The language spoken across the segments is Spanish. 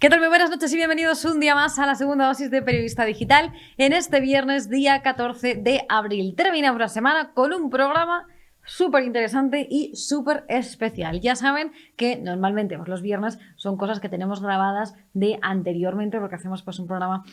¿Qué tal? Muy buenas noches y bienvenidos un día más a la segunda dosis de Periodista Digital en este viernes, día 14 de abril. Terminamos la semana con un programa súper interesante y súper especial. Ya saben que normalmente los viernes son cosas que tenemos grabadas de anteriormente porque hacemos pues un programa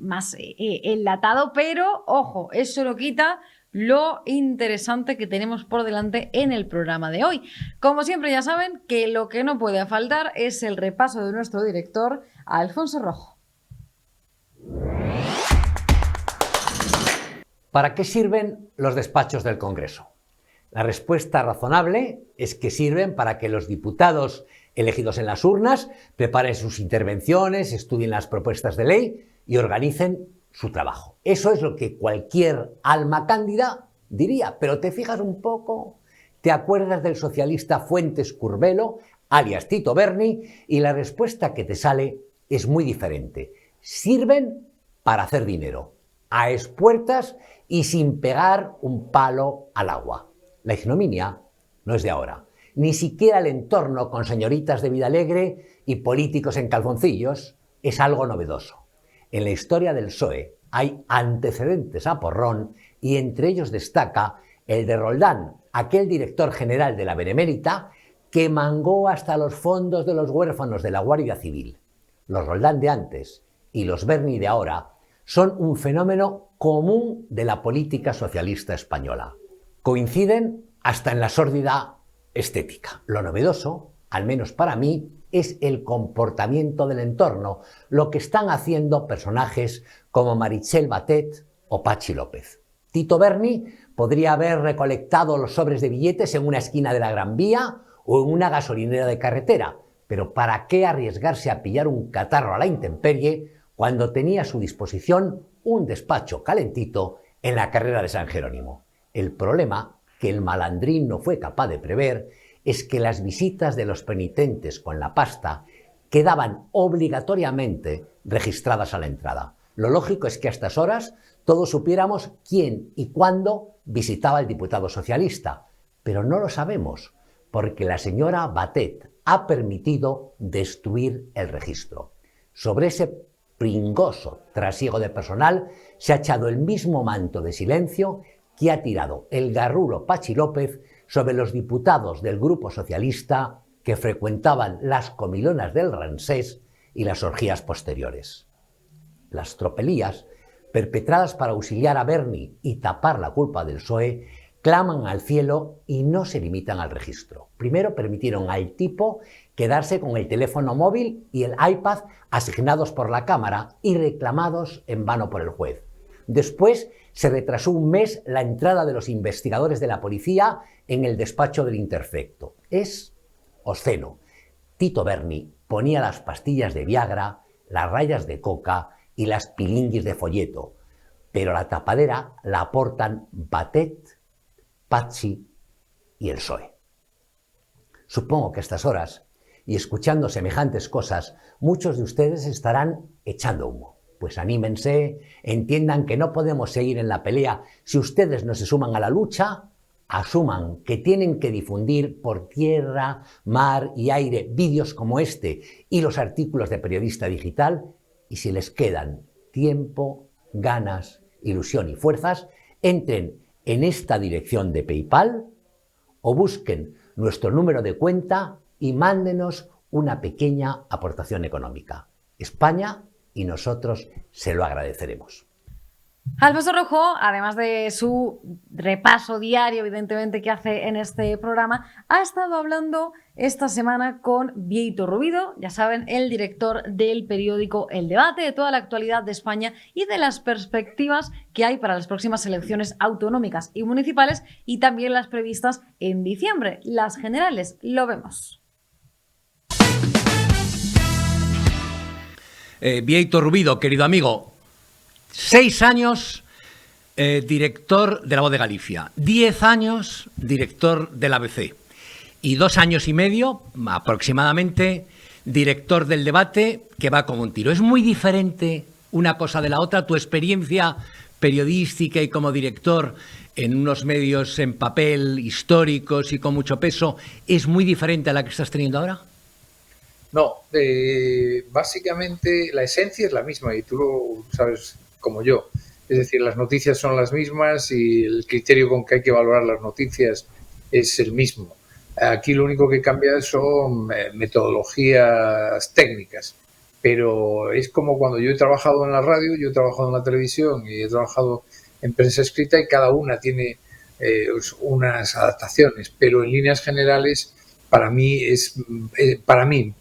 más enlatado, pero ojo, eso lo quita lo interesante que tenemos por delante en el programa de hoy. Como siempre ya saben que lo que no puede faltar es el repaso de nuestro director, Alfonso Rojo. ¿Para qué sirven los despachos del Congreso? La respuesta razonable es que sirven para que los diputados elegidos en las urnas preparen sus intervenciones, estudien las propuestas de ley y organicen su trabajo. Eso es lo que cualquier alma cándida diría, pero te fijas un poco, te acuerdas del socialista Fuentes Curbelo, alias Tito Berni, y la respuesta que te sale es muy diferente. Sirven para hacer dinero, a espuertas y sin pegar un palo al agua. La ignominia no es de ahora. Ni siquiera el entorno con señoritas de vida alegre y políticos en calzoncillos es algo novedoso. En la historia del PSOE hay antecedentes a porrón y entre ellos destaca el de Roldán, aquel director general de la Benemérita que mangó hasta los fondos de los huérfanos de la Guardia Civil. Los Roldán de antes y los Berni de ahora son un fenómeno común de la política socialista española. Coinciden hasta en la sórdida estética. Lo novedoso, al menos para mí, es el comportamiento del entorno, lo que están haciendo personajes como Meritxell Batet o Patxi López. Tito Berni podría haber recolectado los sobres de billetes en una esquina de la Gran Vía o en una gasolinera de carretera, pero ¿para qué arriesgarse a pillar un catarro a la intemperie cuando tenía a su disposición un despacho calentito en la carrera de San Jerónimo? El problema, que el malandrín no fue capaz de prever, es que las visitas de los penitentes con la pasta quedaban obligatoriamente registradas a la entrada. Lo lógico es que a estas horas todos supiéramos quién y cuándo visitaba el diputado socialista, pero no lo sabemos, porque la señora Batet ha permitido destruir el registro. Sobre ese pringoso trasiego de personal se ha echado el mismo manto de silencio que ha tirado el garrulo Patxi López sobre los diputados del Grupo Socialista que frecuentaban las comilonas del Ransés y las orgías posteriores. Las tropelías, perpetradas para auxiliar a Berni y tapar la culpa del PSOE, claman al cielo y no se limitan al registro. Primero permitieron al tipo quedarse con el teléfono móvil y el iPad asignados por la Cámara y reclamados en vano por el juez. Después se retrasó un mes la entrada de los investigadores de la policía en el despacho del interfecto. Es obsceno. Tito Berni ponía las pastillas de Viagra, las rayas de coca y las pilinguis de folleto, pero la tapadera la aportan Batet, Patxi y el PSOE. Supongo que a estas horas, y escuchando semejantes cosas, muchos de ustedes estarán echando humo. Pues anímense, entiendan que no podemos seguir en la pelea. Si ustedes no se suman a la lucha, asuman que tienen que difundir por tierra, mar y aire vídeos como este y los artículos de Periodista Digital, y si les quedan tiempo, ganas, ilusión y fuerzas, entren en esta dirección de PayPal o busquen nuestro número de cuenta y mándenos una pequeña aportación económica. España y nosotros se lo agradeceremos. Alfonso Rojo, además de su repaso diario, evidentemente, que hace en este programa, ha estado hablando esta semana con Bieito Rubido, ya saben, el director del periódico El Debate, de toda la actualidad de España y de las perspectivas que hay para las próximas elecciones autonómicas y municipales y también las previstas en diciembre, las generales. Lo vemos. Bieito Rubido, querido amigo, 6 años director de La Voz de Galicia, 10 años director del ABC y 2 años y medio aproximadamente director del Debate, que va como un tiro. Es muy diferente una cosa de la otra. Tu experiencia periodística y como director en unos medios en papel históricos y con mucho peso es muy diferente a la que estás teniendo ahora. No, básicamente la esencia es la misma y tú lo sabes como yo. Es decir, las noticias son las mismas y el criterio con que hay que valorar las noticias es el mismo. Aquí lo único que cambia son metodologías técnicas, pero es como cuando yo he trabajado en la radio, yo he trabajado en la televisión y he trabajado en prensa escrita y cada una tiene unas adaptaciones, pero en líneas generales para mí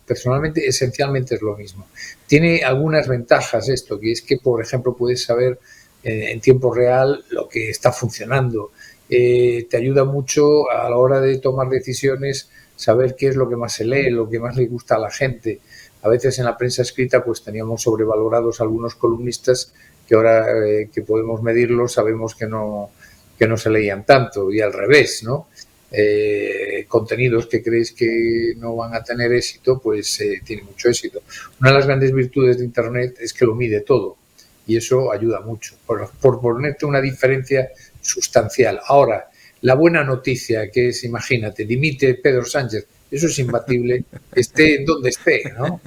personalmente esencialmente es lo mismo. Tiene algunas ventajas esto, que es que por ejemplo puedes saber en tiempo real lo que está funcionando. Te ayuda mucho a la hora de tomar decisiones, saber qué es lo que más se lee, lo que más le gusta a la gente. A veces en la prensa escrita pues teníamos sobrevalorados algunos columnistas que ahora que podemos medirlos sabemos que no se leían tanto y al revés, ¿no? Contenidos que crees que no van a tener éxito, pues tiene mucho éxito. Una de las grandes virtudes de Internet es que lo mide todo y eso ayuda mucho, por ponerte una diferencia sustancial. Ahora, la buena noticia que es, imagínate, dimite Pedro Sánchez, eso es imbatible, esté en donde esté, ¿no?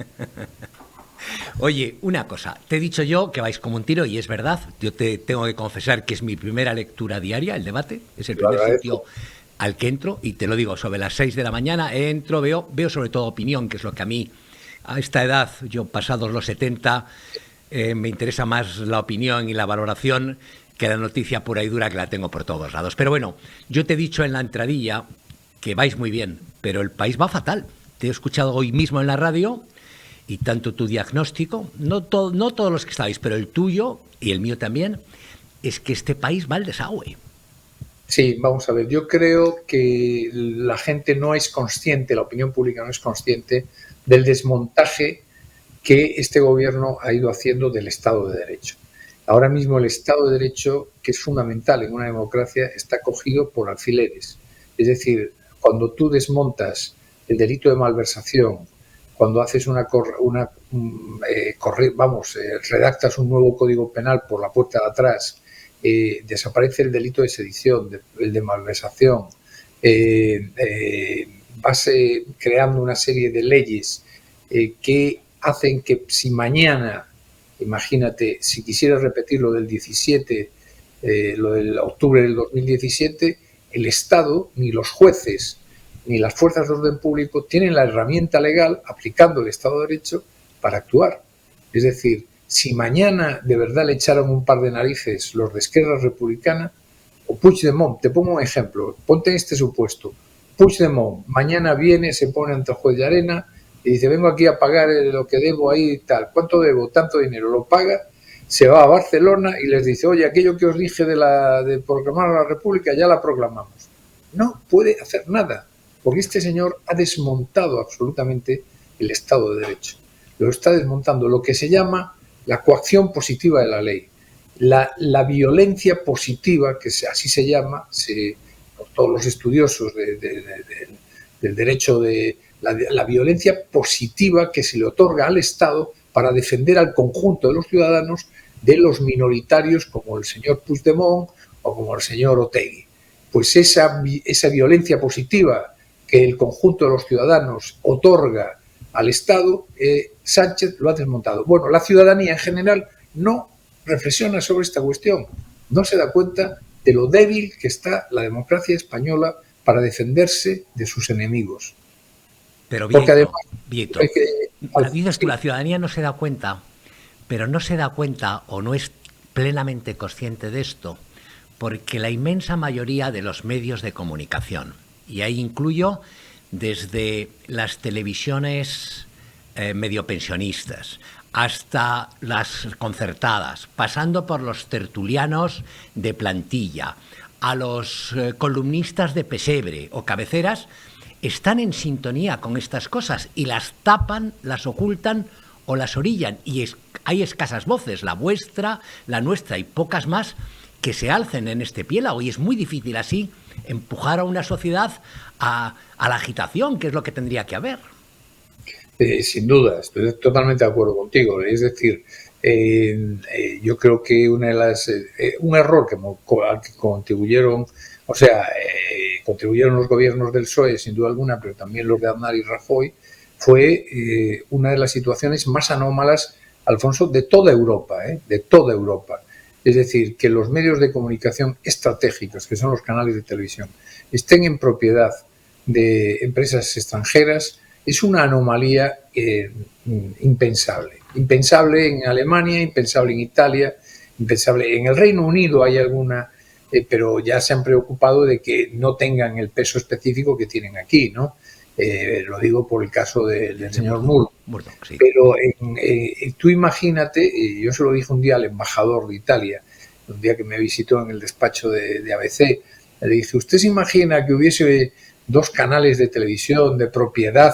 Oye, una cosa, te he dicho yo que vais como un tiro y es verdad, yo te tengo que confesar que es mi primera lectura diaria, el debate, es el primer sitio al que entro y te lo digo, sobre las 6 de la mañana entro, veo sobre todo opinión, que es lo que a mí, a esta edad, yo pasados los 70, me interesa más la opinión y la valoración que la noticia pura y dura que la tengo por todos lados. Pero bueno, yo te he dicho en la entradilla que vais muy bien, pero el país va fatal. Te he escuchado hoy mismo en la radio y tanto tu diagnóstico, no todos los que estáis, pero el tuyo y el mío también, es que este país va al desagüe. Sí, vamos a ver, yo creo que la gente no es consciente, la opinión pública no es consciente del desmontaje que este gobierno ha ido haciendo del Estado de Derecho. Ahora mismo el Estado de Derecho, que es fundamental en una democracia, está cogido por alfileres. Es decir, cuando tú desmontas el delito de malversación, cuando haces redactas un nuevo código penal por la puerta de atrás, desaparece el delito de sedición, el de malversación, vas creando una serie de leyes que hacen que si mañana, imagínate, si quisieras repetir lo del 17, lo del octubre del 2017, el Estado, ni los jueces, ni las fuerzas de orden público tienen la herramienta legal, aplicando el Estado de Derecho, para actuar. Es decir, si mañana de verdad le echaran un par de narices los de Esquerra Republicana, o Puigdemont, te pongo un ejemplo, ponte en este supuesto, Puigdemont mañana viene, se pone ante el juez de Arena y dice, vengo aquí a pagar lo que debo ahí y tal, ¿cuánto debo? Tanto dinero, lo paga, se va a Barcelona y les dice, oye, aquello que os dije de proclamar a la República, ya la proclamamos. No puede hacer nada, porque este señor ha desmontado absolutamente el Estado de Derecho. Lo está desmontando, lo que se llama la coacción positiva de la ley. La violencia positiva, que así se llama, por todos los estudiosos del derecho, de la violencia positiva que se le otorga al Estado para defender al conjunto de los ciudadanos de los minoritarios como el señor Puigdemont o como el señor Otegi. Pues esa violencia positiva que el conjunto de los ciudadanos otorga al Estado, Sánchez lo ha desmontado. Bueno, la ciudadanía en general no reflexiona sobre esta cuestión, no se da cuenta de lo débil que está la democracia española para defenderse de sus enemigos. Pero Vieto, dices tú, la ciudadanía no se da cuenta, pero no se da cuenta o no es plenamente consciente de esto, porque la inmensa mayoría de los medios de comunicación, y ahí incluyo desde las televisiones medio pensionistas hasta las concertadas, pasando por los tertulianos de plantilla, a los columnistas de pesebre o cabeceras, están en sintonía con estas cosas y las tapan, las ocultan o las orillan. Y hay escasas voces, la vuestra, la nuestra y pocas más, que se alcen en este piélago. Y es muy difícil así empujar a una sociedad a la agitación, que es lo que tendría que haber. Sin duda, estoy totalmente de acuerdo contigo. Es decir, yo creo que un error al que contribuyeron, contribuyeron los gobiernos del PSOE, sin duda alguna, pero también los de Aznar y Rajoy, fue una de las situaciones más anómalas, Alfonso, de toda Europa, de toda Europa. Es decir, que los medios de comunicación estratégicos, que son los canales de televisión, estén en propiedad de empresas extranjeras, es una anomalía impensable. Impensable en Alemania, impensable en Italia, impensable en el Reino Unido hay alguna, pero ya se han preocupado de que no tengan el peso específico que tienen aquí, ¿no? Lo digo por el caso del señor Murdoch. Sí. Pero tú imagínate, yo se lo dije un día al embajador de Italia, un día que me visitó en el despacho de ABC, le dije, ¿usted se imagina que hubiese 2 canales de televisión de propiedad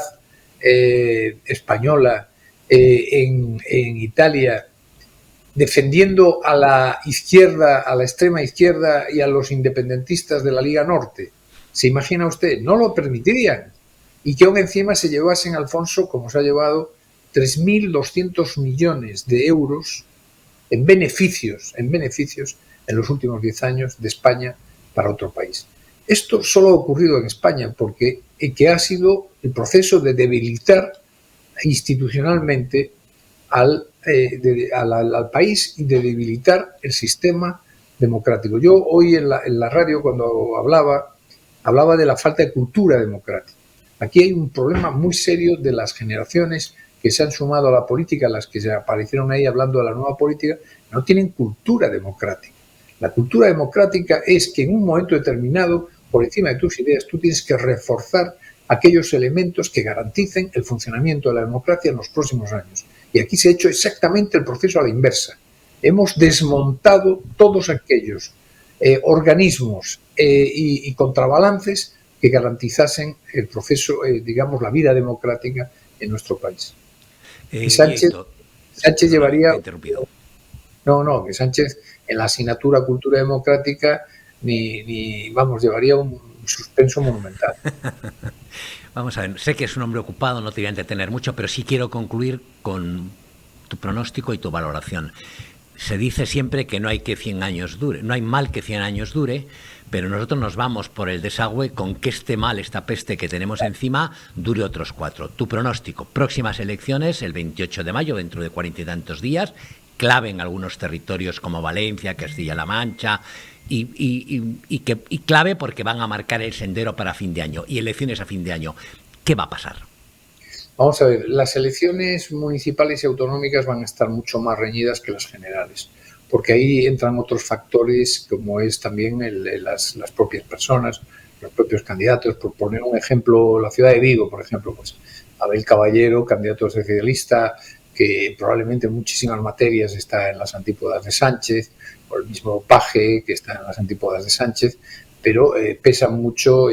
española en Italia, defendiendo a la izquierda, a la extrema izquierda y a los independentistas de la Liga Norte? ¿Se imagina usted? No lo permitirían. Y que aún encima se llevasen, Alfonso, como se ha llevado, 3.200 millones de euros en beneficios en los últimos 10 años de España para otro país. Esto solo ha ocurrido en España porque que ha sido el proceso de debilitar institucionalmente al país y de debilitar el sistema democrático. Yo hoy en la radio, cuando hablaba de la falta de cultura democrática. Aquí hay un problema muy serio de las generaciones que se han sumado a la política, las que se aparecieron ahí hablando de la nueva política, no tienen cultura democrática. La cultura democrática es que en un momento determinado, por encima de tus ideas, tú tienes que reforzar aquellos elementos que garanticen el funcionamiento de la democracia en los próximos años. Y aquí se ha hecho exactamente el proceso a la inversa. Hemos desmontado todos aquellos organismos y contrabalances que garantizasen el proceso, digamos, la vida democrática en nuestro país. Y Sánchez llevaría... No, que Sánchez en la asignatura Cultura Democrática llevaría un suspenso monumental. Vamos a ver, sé que es un hombre ocupado, no te voy a entretener mucho, pero sí quiero concluir con tu pronóstico y tu valoración. Se dice siempre que no hay mal que 100 años dure, pero nosotros nos vamos por el desagüe con que este mal, esta peste que tenemos encima, dure otros 4. Tu pronóstico, próximas elecciones, el 28 de mayo, dentro de 40 y tantos días, clave en algunos territorios como Valencia, Castilla-La Mancha, y clave porque van a marcar el sendero para fin de año, y elecciones a fin de año. ¿Qué va a pasar? Vamos a ver, las elecciones municipales y autonómicas van a estar mucho más reñidas que las generales, porque ahí entran otros factores como es también las propias personas, los propios candidatos. Por poner un ejemplo, la ciudad de Vigo, por ejemplo, pues Abel Caballero, candidato socialista, que probablemente en muchísimas materias está en las antípodas de Sánchez, o el mismo Paje, que está en las antípodas de Sánchez, pero pesa mucho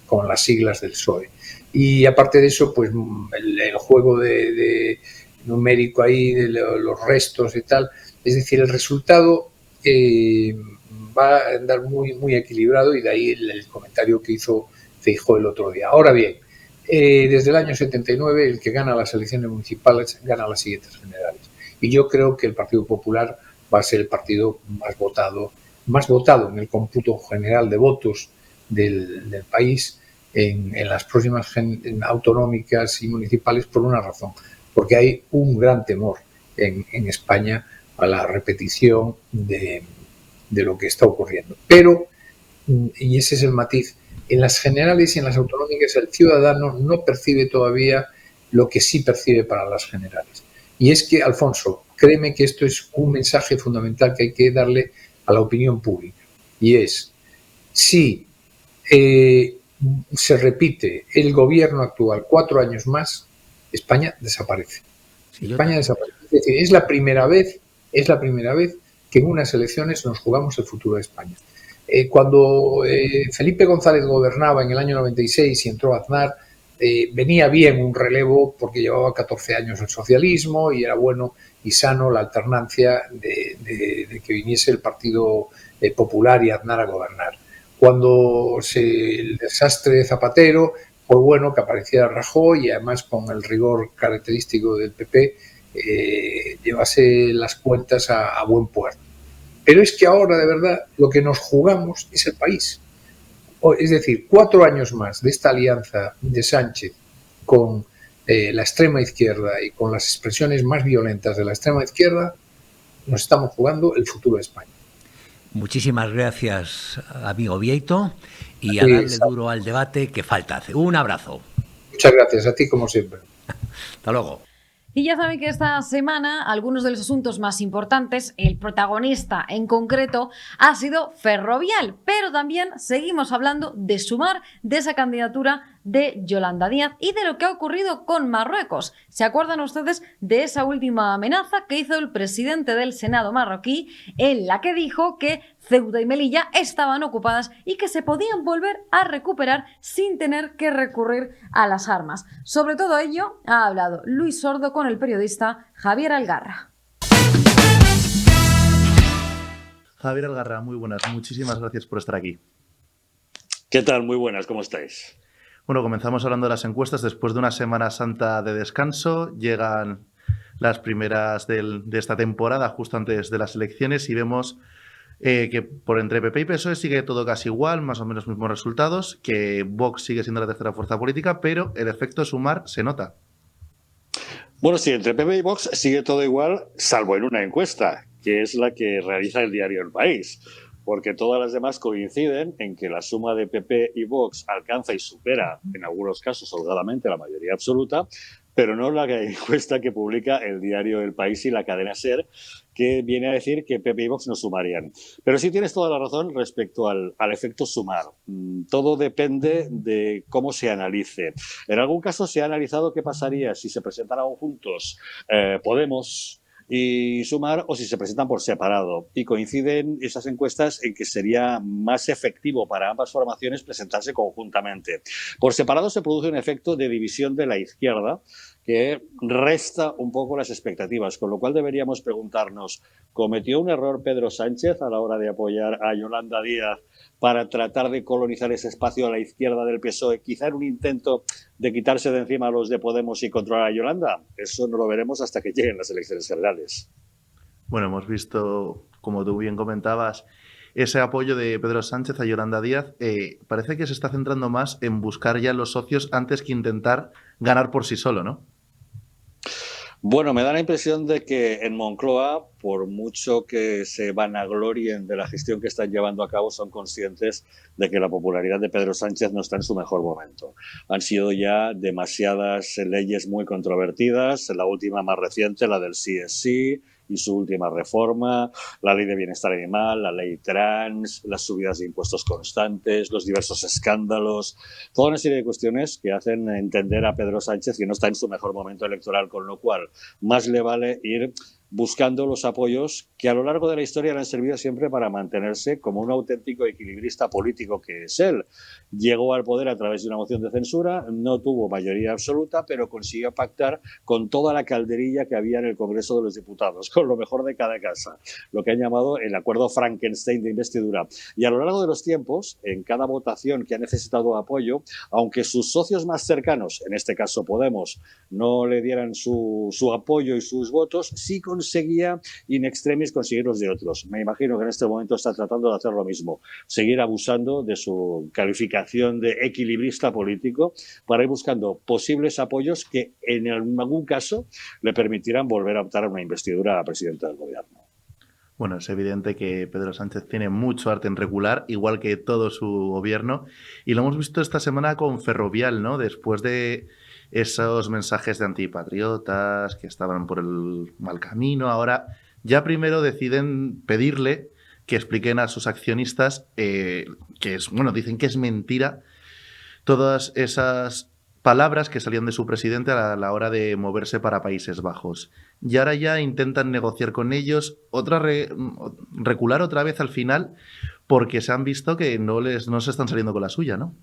con las siglas del PSOE. Y aparte de eso, pues el juego de numérico ahí, de los restos y tal, es decir, el resultado va a andar muy, muy equilibrado, y de ahí el comentario que hizo Feijóo el otro día. Ahora bien, desde el año 79 el que gana las elecciones municipales gana las siguientes generales. Y yo creo que el Partido Popular va a ser el partido más votado en el cómputo general de votos del país en las próximas autonómicas y municipales, por una razón, porque hay un gran temor en España a la repetición de lo que está ocurriendo. Pero, y ese es el matiz, en las generales y en las autonómicas el ciudadano no percibe todavía lo que sí percibe para las generales. Y es que, Alfonso, créeme que esto es un mensaje fundamental que hay que darle a la opinión pública. Y es, si se repite el gobierno actual 4 años más, España desaparece. España desaparece. Es decir, es la primera vez que en unas elecciones nos jugamos el futuro de España. Cuando Felipe González gobernaba en el año 96 y entró Aznar, venía bien un relevo porque llevaba 14 años el socialismo y era bueno y sano la alternancia de que viniese el Partido Popular y Aznar a gobernar. Cuando el desastre de Zapatero, fue bueno que apareciera Rajoy y además con el rigor característico del PP llevase las cuentas a buen puerto. Pero es que ahora, de verdad, lo que nos jugamos es el país. Es decir, 4 años más de esta alianza de Sánchez con la extrema izquierda y con las expresiones más violentas de la extrema izquierda, nos estamos jugando el futuro de España. Muchísimas gracias, amigo Vieito, y a darle duro al debate que falta hace. Un abrazo. Muchas gracias a ti, como siempre. Hasta luego. Y ya saben que esta semana algunos de los asuntos más importantes, el protagonista en concreto, ha sido Ferrovial, pero también seguimos hablando de Sumar, de esa candidatura de Yolanda Díaz y de lo que ha ocurrido con Marruecos. ¿Se acuerdan ustedes de esa última amenaza que hizo el presidente del Senado marroquí, en la que dijo que Ceuta y Melilla estaban ocupadas y que se podían volver a recuperar sin tener que recurrir a las armas? Sobre todo ello ha hablado Luis Sordo con el periodista Javier Algarra. Javier Algarra, muy buenas. Muchísimas gracias por estar aquí. ¿Qué tal? Muy buenas, ¿cómo estáis? Bueno, comenzamos hablando de las encuestas. Después de una Semana Santa de descanso, llegan las primeras de esta temporada, justo antes de las elecciones, y vemos que por entre PP y PSOE sigue todo casi igual, más o menos mismos resultados, que Vox sigue siendo la tercera fuerza política, pero el efecto Sumar se nota. Bueno, sí, entre PP y Vox sigue todo igual, salvo en una encuesta, que es la que realiza el diario El País, porque todas las demás coinciden en que la suma de PP y Vox alcanza y supera, en algunos casos, holgadamente, la mayoría absoluta, pero no la encuesta que publica el diario El País y la cadena SER, que viene a decir que PP y Vox no sumarían. Pero sí tienes toda la razón respecto al efecto Sumar. Todo depende de cómo se analice. En algún caso se ha analizado qué pasaría si se presentaran juntos Podemos y Sumar, o si se presentan por separado. Y coinciden esas encuestas en que sería más efectivo para ambas formaciones presentarse conjuntamente. Por separado se produce un efecto de división de la izquierda que resta un poco las expectativas, con lo cual deberíamos preguntarnos, ¿cometió un error Pedro Sánchez a la hora de apoyar a Yolanda Díaz para tratar de colonizar ese espacio a la izquierda del PSOE, quizá en un intento de quitarse de encima a los de Podemos y controlar a Yolanda? Eso no lo veremos hasta que lleguen las elecciones generales. Bueno, hemos visto, como tú bien comentabas, ese apoyo de Pedro Sánchez a Yolanda Díaz. Parece que se está centrando más en buscar ya los socios antes que intentar ganar por sí solo, ¿no? Bueno, me da la impresión de que en Moncloa, por mucho que se vanaglorien de la gestión que están llevando a cabo, son conscientes de que la popularidad de Pedro Sánchez no está en su mejor momento. Han sido ya demasiadas leyes muy controvertidas, la última más reciente, la del sí es sí, y su última reforma, la ley de bienestar animal, la ley trans, las subidas de impuestos constantes, los diversos escándalos, toda una serie de cuestiones que hacen entender a Pedro Sánchez que no está en su mejor momento electoral, con lo cual más le vale ir buscando los apoyos que a lo largo de la historia le han servido siempre para mantenerse como un auténtico equilibrista político que es él. Llegó al poder a través de una moción de censura, no tuvo mayoría absoluta, pero consiguió pactar con toda la calderilla que había en el Congreso de los Diputados, con lo mejor de cada casa, lo que han llamado el acuerdo Frankenstein de investidura. Y a lo largo de los tiempos, en cada votación que ha necesitado apoyo, aunque sus socios más cercanos, en este caso Podemos, no le dieran su apoyo y sus votos, sí conseguía in extremis conseguirlos de otros. Me imagino que en este momento está tratando de hacer lo mismo, seguir abusando de su calificación de equilibrista político para ir buscando posibles apoyos que en algún caso le permitirán volver a optar a una investidura a presidente del gobierno. Bueno, es evidente que Pedro Sánchez tiene mucho arte en regular, igual que todo su gobierno, y lo hemos visto esta semana con Ferrovial, ¿no? Después de esos mensajes de antipatriotas que estaban por el mal camino, ahora ya primero deciden pedirle que expliquen a sus accionistas dicen que es mentira todas esas palabras que salían de su presidente a la hora de moverse para Países Bajos. Y ahora ya intentan negociar con ellos, recular otra vez al final, porque se han visto que no se están saliendo con la suya, ¿no?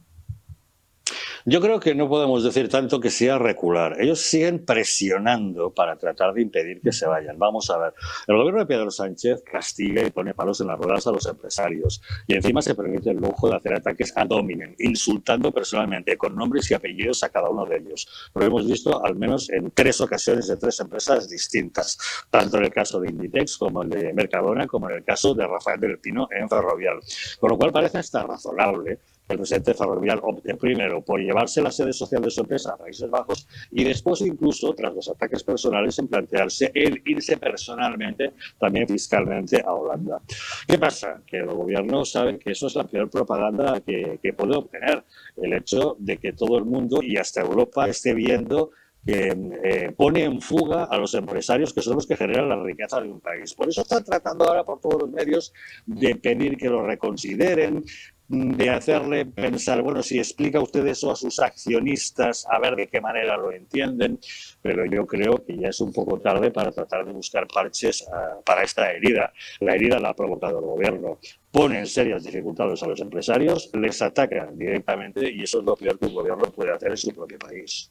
Yo creo que no podemos decir tanto que sea recular. Ellos siguen presionando para tratar de impedir que se vayan. Vamos a ver. El gobierno de Pedro Sánchez castiga y pone palos en las ruedas a los empresarios. Y encima se permite el lujo de hacer ataques ad hominem, insultando personalmente, con nombres y apellidos a cada uno de ellos. Lo hemos visto al menos en 3 ocasiones de 3 empresas distintas. Tanto en el caso de Inditex, como el de Mercadona, como en el caso de Rafael del Pino en Ferrovial. Con lo cual parece hasta razonable el presidente Ferrovial opte primero por llevarse la sede social de su empresa a Países Bajos y después, incluso tras los ataques personales, en plantearse el irse personalmente, también fiscalmente, a Holanda. ¿Qué pasa? Que el gobierno sabe que eso es la peor propaganda que puede obtener, el hecho de que todo el mundo y hasta Europa esté viendo que pone en fuga a los empresarios, que son los que generan la riqueza de un país. Por eso están tratando ahora por todos los medios de pedir que lo reconsideren, de hacerle pensar, bueno, si explica usted eso a sus accionistas, a ver de qué manera lo entienden, pero yo creo que ya es un poco tarde para tratar de buscar parches para esta herida. La herida la ha provocado el gobierno. Pone en serias dificultades a los empresarios, les ataca directamente y eso es lo peor que un gobierno puede hacer en su propio país.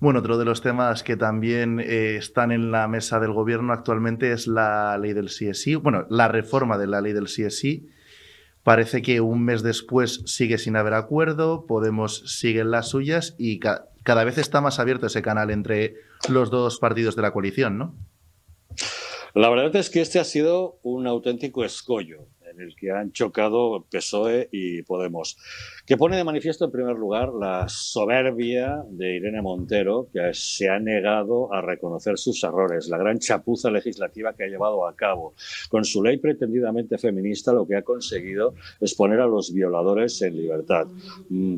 Bueno, otro de los temas que también están en la mesa del gobierno actualmente es la ley del CSI. Bueno, la reforma de la ley del CSI. Parece que un mes después sigue sin haber acuerdo, Podemos sigue en las suyas y cada vez está más abierto ese canal entre los dos partidos de la coalición, ¿no? La verdad es que este ha sido un auténtico escollo en el que han chocado PSOE y Podemos, que pone de manifiesto en primer lugar la soberbia de Irene Montero, que se ha negado a reconocer sus errores, la gran chapuza legislativa que ha llevado a cabo. Con su ley pretendidamente feminista lo que ha conseguido es poner a los violadores en libertad.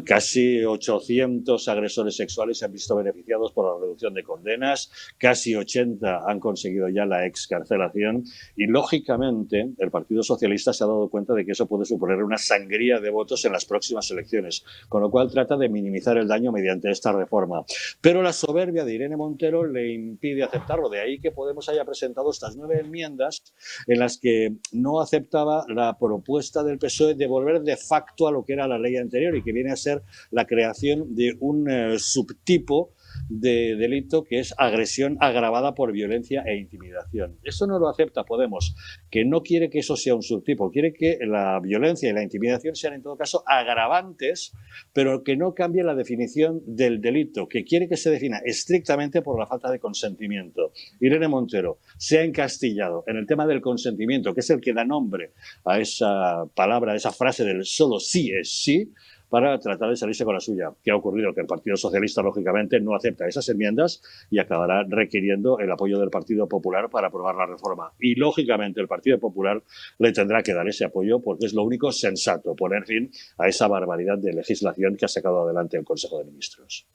Casi 800 agresores sexuales se han visto beneficiados por la reducción de condenas, casi 80 han conseguido ya la excarcelación y, lógicamente, el Partido Socialista se ha dado cuenta de que eso puede suponer una sangría de votos en las próximas elecciones, con lo cual trata de minimizar el daño mediante esta reforma. Pero la soberbia de Irene Montero le impide aceptarlo, de ahí que Podemos haya presentado estas 9 enmiendas en las que no aceptaba la propuesta del PSOE de volver de facto a lo que era la ley anterior y que viene a ser la creación de un subtipo de delito que es agresión agravada por violencia e intimidación. Eso no lo acepta Podemos, que no quiere que eso sea un subtipo, quiere que la violencia y la intimidación sean en todo caso agravantes, pero que no cambie la definición del delito, que quiere que se defina estrictamente por la falta de consentimiento. Irene Montero se ha encastillado en el tema del consentimiento, que es el que da nombre a esa palabra, a esa frase del solo sí es sí, para tratar de salirse con la suya. ¿Qué ha ocurrido? Que el Partido Socialista, lógicamente, no acepta esas enmiendas y acabará requiriendo el apoyo del Partido Popular para aprobar la reforma. Y, lógicamente, el Partido Popular le tendrá que dar ese apoyo porque es lo único sensato, poner fin a esa barbaridad de legislación que ha sacado adelante el Consejo de Ministros.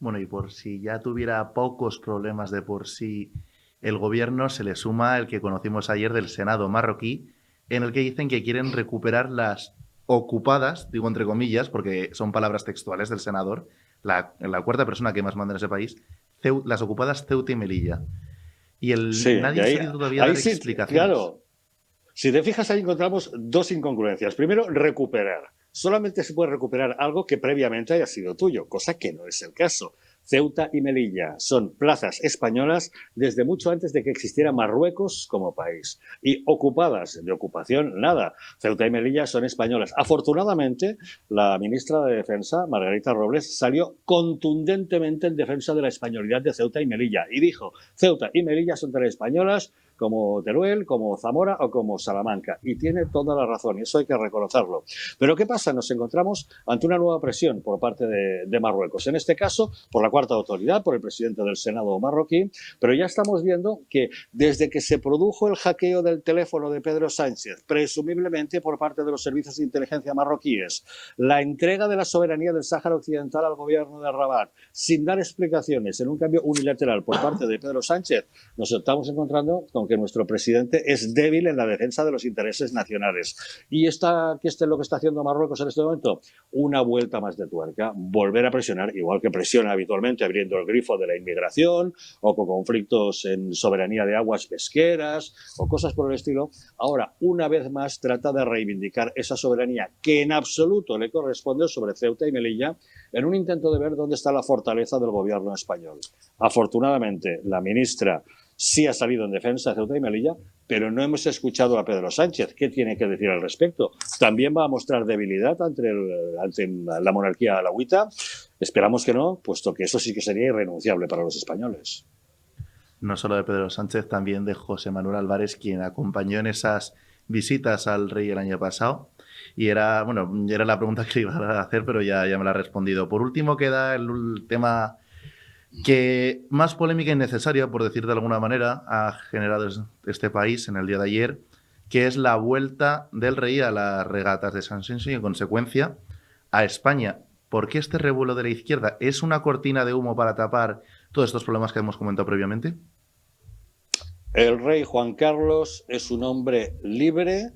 Bueno, y por si ya tuviera pocos problemas de por sí el gobierno, se le suma el que conocimos ayer del Senado marroquí, en el que dicen que quieren recuperar las ocupadas, digo entre comillas, porque son palabras textuales del senador, la cuarta persona que más manda en ese país, las ocupadas Ceuta y Melilla. Y nadie ha salido todavía a dar explicaciones. Claro, si te fijas ahí encontramos dos incongruencias. Primero, recuperar. Solamente se puede recuperar algo que previamente haya sido tuyo, cosa que no es el caso. Ceuta y Melilla son plazas españolas desde mucho antes de que existiera Marruecos como país. Y ocupadas, de ocupación, nada. Ceuta y Melilla son españolas. Afortunadamente, la ministra de Defensa, Margarita Robles, salió contundentemente en defensa de la españolidad de Ceuta y Melilla y dijo: Ceuta y Melilla son tan españolas como Teruel, como Zamora o como Salamanca. Y tiene toda la razón, y eso hay que reconocerlo. Pero ¿qué pasa? Nos encontramos ante una nueva presión por parte de Marruecos. En este caso, por la cuarta autoridad, por el presidente del Senado marroquí, pero ya estamos viendo que desde que se produjo el hackeo del teléfono de Pedro Sánchez, presumiblemente por parte de los servicios de inteligencia marroquíes, la entrega de la soberanía del Sáhara Occidental al gobierno de Rabat, sin dar explicaciones, en un cambio unilateral por parte de Pedro Sánchez, nos estamos encontrando con que nuestro presidente es débil en la defensa de los intereses nacionales. ¿Y qué es lo que está haciendo Marruecos en este momento? Una vuelta más de tuerca, volver a presionar, igual que presiona habitualmente abriendo el grifo de la inmigración o con conflictos en soberanía de aguas pesqueras o cosas por el estilo. Ahora, una vez más, trata de reivindicar esa soberanía que en absoluto le corresponde sobre Ceuta y Melilla en un intento de ver dónde está la fortaleza del gobierno español. Afortunadamente, la ministra sí ha salido en defensa de Ceuta y Melilla, pero no hemos escuchado a Pedro Sánchez. ¿Qué tiene que decir al respecto? ¿También va a mostrar debilidad ante la monarquía alauita? Esperamos que no, puesto que eso sí que sería irrenunciable para los españoles. No solo de Pedro Sánchez, también de José Manuel Álvarez, quien acompañó en esas visitas al rey el año pasado. Y era la pregunta que iba a hacer, pero ya me la ha respondido. Por último queda el tema que más polémica innecesaria, por decir de alguna manera, ha generado este país en el día de ayer, que es la vuelta del Rey a las regatas de San Xenxo y, en consecuencia, a España. ¿Por qué este revuelo de la izquierda? ¿Es una cortina de humo para tapar todos estos problemas que hemos comentado previamente? El rey Juan Carlos es un hombre libre,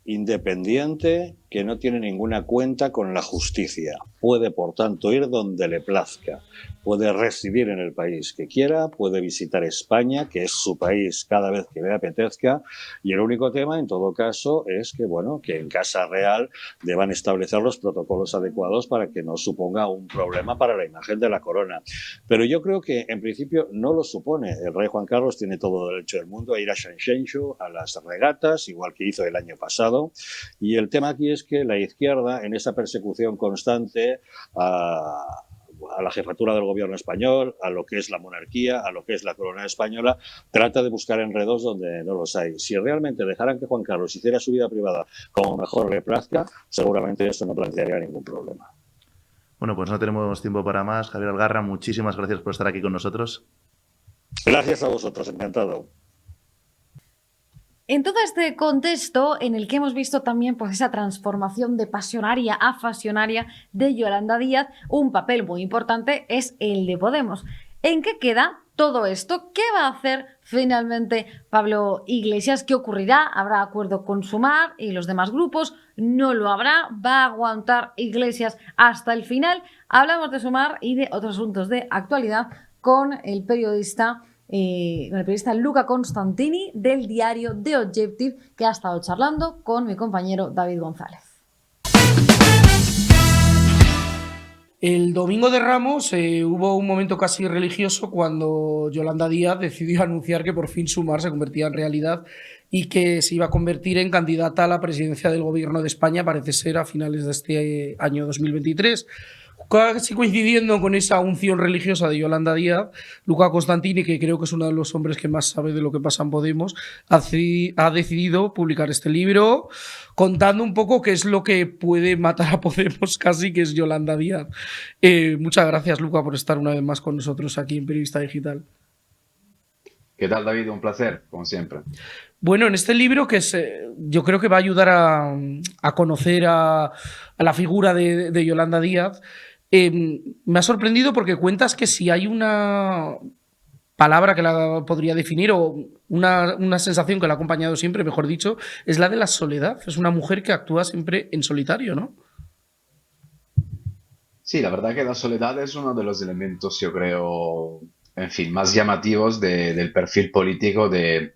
independiente, que no tiene ninguna cuenta con la justicia. Puede, por tanto, ir donde le plazca. Puede residir en el país que quiera, puede visitar España, que es su país, cada vez que le apetezca. Y el único tema, en todo caso, es que en Casa Real deban establecer los protocolos adecuados para que no suponga un problema para la imagen de la corona. Pero yo creo que, en principio, no lo supone. El rey Juan Carlos tiene todo el derecho del mundo a ir a San Xenxo, a las regatas, igual que hizo el año pasado. Y el tema aquí es que la izquierda, en esa persecución constante a la jefatura del gobierno español, a lo que es la monarquía, a lo que es la corona española, trata de buscar enredos donde no los hay. Si realmente dejaran que Juan Carlos hiciera su vida privada como mejor le plazca, seguramente eso no plantearía ningún problema. Bueno, pues no tenemos tiempo para más. Javier Algarra, muchísimas gracias por estar aquí con nosotros. Gracias a vosotros, encantado. En todo este contexto en el que hemos visto también pues, esa transformación de pasionaria a fasionaria de Yolanda Díaz, un papel muy importante es el de Podemos. ¿En qué queda todo esto? ¿Qué va a hacer finalmente Pablo Iglesias? ¿Qué ocurrirá? ¿Habrá acuerdo con Sumar y los demás grupos? ¿No lo habrá? ¿Va a aguantar Iglesias hasta el final? Hablamos de Sumar y de otros asuntos de actualidad con el periodista Luca Constantini del diario The Objective, que ha estado charlando con mi compañero David González. El domingo de Ramos hubo un momento casi religioso cuando Yolanda Díaz decidió anunciar que por fin Sumar se convertía en realidad y que se iba a convertir en candidata a la presidencia del gobierno de España, parece ser a finales de este año 2023. Casi coincidiendo con esa unción religiosa de Yolanda Díaz, Luca Constantini, que creo que es uno de los hombres que más sabe de lo que pasa en Podemos, ha decidido publicar este libro contando un poco qué es lo que puede matar a Podemos casi, que es Yolanda Díaz. Muchas gracias, Luca, por estar una vez más con nosotros aquí en Periodista Digital. ¿Qué tal, David? Un placer, como siempre. Bueno, en este libro que yo creo que va a ayudar a conocer a la figura de Yolanda Díaz, me ha sorprendido porque cuentas que si hay una palabra que la podría definir o una sensación que la ha acompañado siempre, mejor dicho, es la de la soledad. Es una mujer que actúa siempre en solitario, ¿no? Sí, la verdad que la soledad es uno de los elementos, yo creo, en fin, más llamativos del perfil político de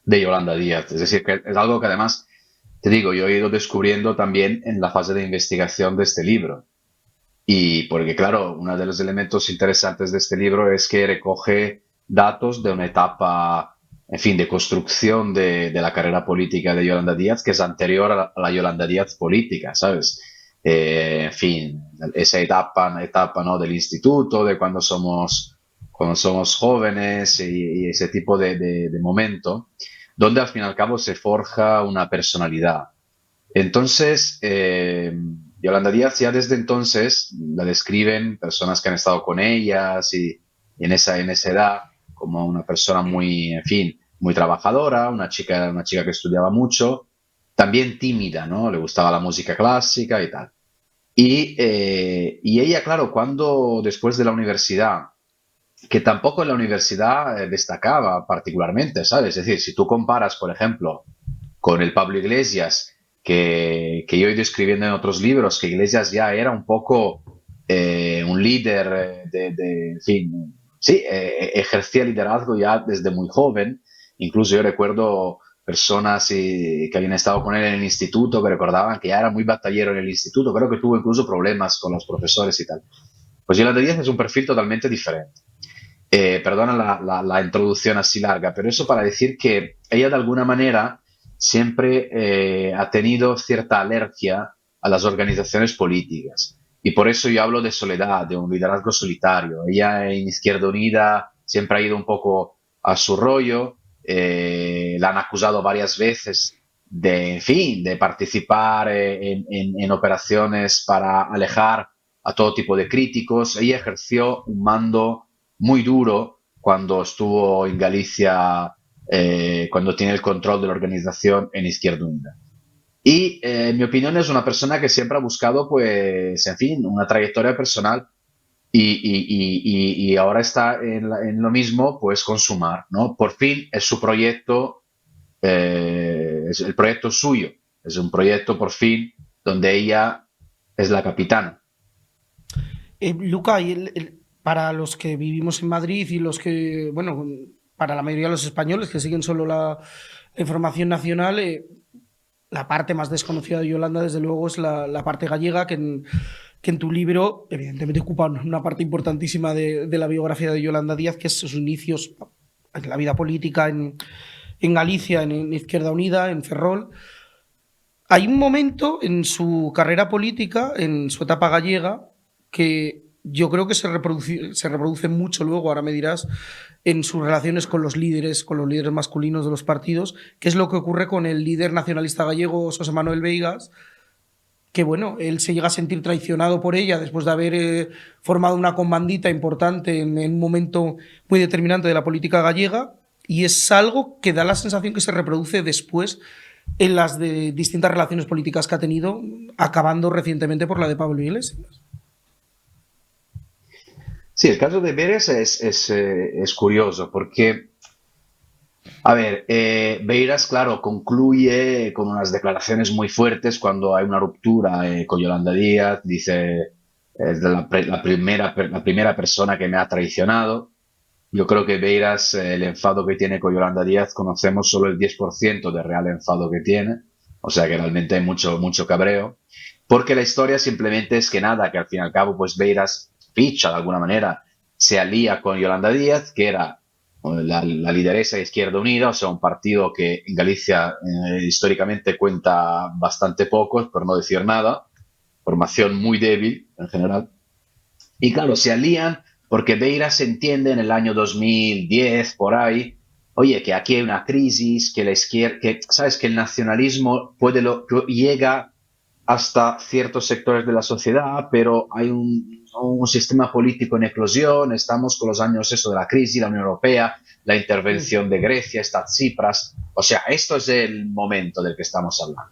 Yolanda Díaz. Es decir, que es algo que además, te digo, yo he ido descubriendo también en la fase de investigación de este libro. Y porque, claro, uno de los elementos interesantes de este libro es que recoge datos de una etapa, en fin, de construcción de la carrera política de Yolanda Díaz, que es anterior a la Yolanda Díaz política, ¿sabes? En fin, esa etapa, ¿no? Del instituto, de cuando somos jóvenes y ese tipo de momento, donde al fin y al cabo se forja una personalidad. Entonces, Yolanda Díaz ya desde entonces la describen personas que han estado con ellas y en esa edad como una persona muy, en fin, muy trabajadora, una chica que estudiaba mucho, también tímida, ¿no? Le gustaba la música clásica y tal. Y ella, claro, cuando después de la universidad, que tampoco en la universidad destacaba particularmente, ¿sabes? Es decir, si tú comparas, por ejemplo, con el Pablo Iglesias, que yo he ido escribiendo en otros libros, que Iglesias ya era un poco un líder en fin, sí, ejercía liderazgo ya desde muy joven. Incluso yo recuerdo personas que habían estado con él en el instituto, que recordaban que ya era muy batallero en el instituto, creo que tuvo incluso problemas con los profesores y tal. Pues Yolanda Díaz es un perfil totalmente diferente. Perdona la introducción así larga, pero eso para decir que ella de alguna manera siempre ha tenido cierta alergia a las organizaciones políticas. Y por eso yo hablo de soledad, de un liderazgo solitario. Ella en Izquierda Unida siempre ha ido un poco a su rollo. La han acusado varias veces en fin, de participar en operaciones para alejar a todo tipo de críticos. Ella ejerció un mando muy duro cuando estuvo en Galicia, cuando tiene el control de la organización en Izquierda Unida. Y en mi opinión es una persona que siempre ha buscado, pues, en fin, una trayectoria personal y ahora está en lo mismo, pues, con Sumar, ¿no? Por fin es su proyecto, es el proyecto suyo, es un proyecto por fin donde ella es la capitana. Luca, para los que vivimos en Madrid y los que, bueno, para la mayoría de los españoles que siguen solo la información nacional, la parte más desconocida de Yolanda, desde luego, es la parte gallega, que en tu libro, evidentemente, ocupa una parte importantísima de la biografía de Yolanda Díaz, que es sus inicios en la vida política en Galicia, en Izquierda Unida, en Ferrol. Hay un momento en su carrera política, en su etapa gallega, que yo creo que se reproduce mucho luego, ahora me dirás, en sus relaciones con los líderes masculinos de los partidos, que es lo que ocurre con el líder nacionalista gallego, José Manuel Veigas, que bueno, él se llega a sentir traicionado por ella después de haber formado una comandita importante en un momento muy determinante de la política gallega, y es algo que da la sensación que se reproduce después en las de distintas relaciones políticas que ha tenido, acabando recientemente por la de Pablo Iglesias. Sí, el caso de Beres es curioso porque, a ver, Beiras, claro, concluye con unas declaraciones muy fuertes cuando hay una ruptura con Yolanda Díaz. Dice, es la primera persona que me ha traicionado. Yo creo que Beiras, el enfado que tiene con Yolanda Díaz, conocemos solo el 10% del real enfado que tiene. O sea que realmente hay mucho cabreo. Porque la historia simplemente es que nada, que al fin y al cabo, pues Beiras ficha de alguna manera, se alía con Yolanda Díaz, que era la lideresa de Izquierda Unida, o sea, un partido que en Galicia históricamente cuenta bastante poco, por no decir nada, formación muy débil en general. Y claro, se alían porque Beiras entiende en el año 2010, por ahí, oye, que aquí hay una crisis, que la izquierda, que sabes que el nacionalismo llega hasta ciertos sectores de la sociedad, pero hay un sistema político en eclosión, estamos con los años de la crisis, la Unión Europea, la intervención de Grecia, está Tsipras, o sea, esto es el momento del que estamos hablando.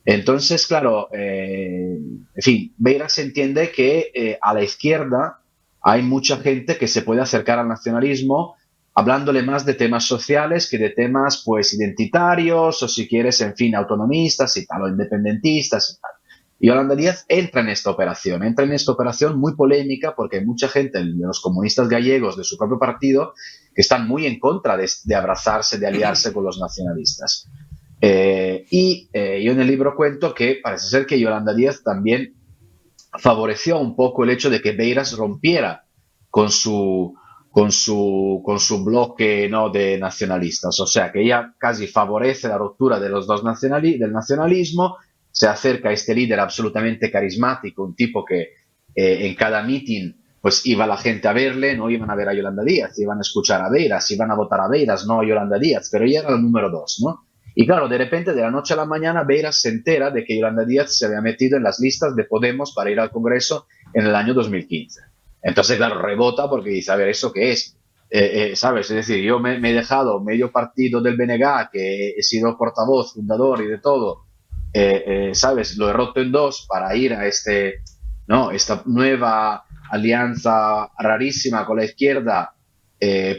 Entonces, claro, en fin, Beiras entiende que a la izquierda hay mucha gente que se puede acercar al nacionalismo hablándole más de temas sociales que de temas, pues, identitarios o, si quieres, en fin, autonomistas y tal, o independentistas y tal. Y Yolanda Díaz entra en esta operación muy polémica porque hay mucha gente, de los comunistas gallegos de su propio partido, que están muy en contra de abrazarse, de aliarse con los nacionalistas. Yo en el libro cuento que parece ser que Yolanda Díaz también favoreció un poco el hecho de que Beiras rompiera con su bloque, ¿no?, de nacionalistas. O sea, que ella casi favorece la ruptura de los dos del nacionalismo, se acerca a este líder absolutamente carismático, un tipo que en cada meeting pues iba la gente a verle, no iban a ver a Yolanda Díaz, iban a escuchar a Beiras, iban a votar a Beiras, no a Yolanda Díaz, pero ella era el número 2, ¿no? Y claro, de repente, de la noche a la mañana, Beiras se entera de que Yolanda Díaz se había metido en las listas de Podemos para ir al Congreso en el año 2015. Entonces, claro, rebota porque dice, a ver, ¿eso qué es? ¿Sabes? Es decir, yo me he dejado medio partido del BNG, que he sido portavoz, fundador y de todo, ¿sabes? Lo he roto en dos para ir a esta nueva alianza rarísima con la izquierda,